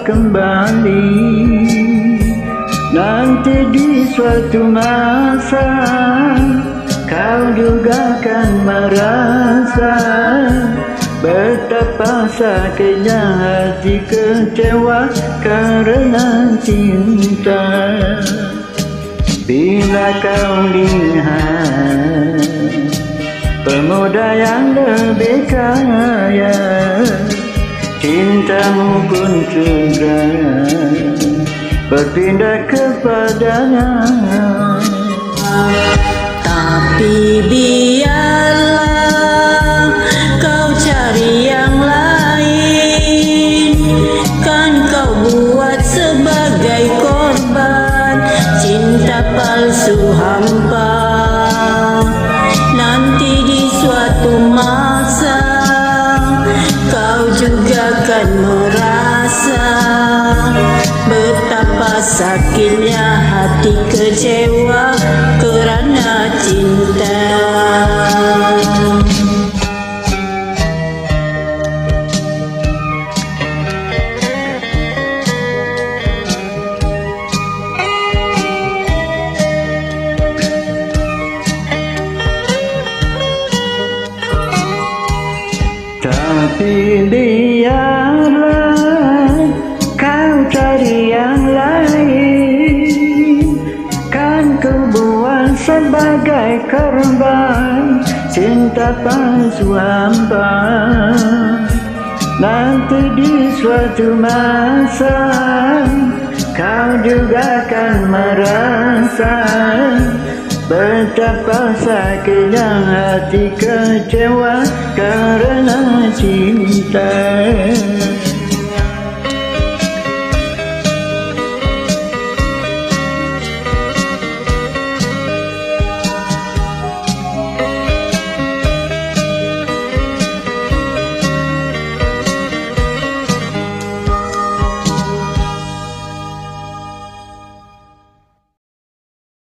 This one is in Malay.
kembali. Nanti di suatu masa kau juga akan merasa betapa sakitnya hati kecewa karena cinta. Bila kau lihat pemuda yang lebih kaya, cintamu pun segera berpindah kepadanya. Tapi biarlah kau cari yang lain, kan kau buat sebagai korban cinta palsu hampa. Nanti di suatu masa kau juga akan merasa betapa sakitnya hati kecewa kerana cinta. Tapi biarlah kau cari yang lain, kan ku buat sebagai korban cinta palsu hampa. Nanti di suatu masa kau juga akan merasa betapa sakitnya hati kecewa karena cinta.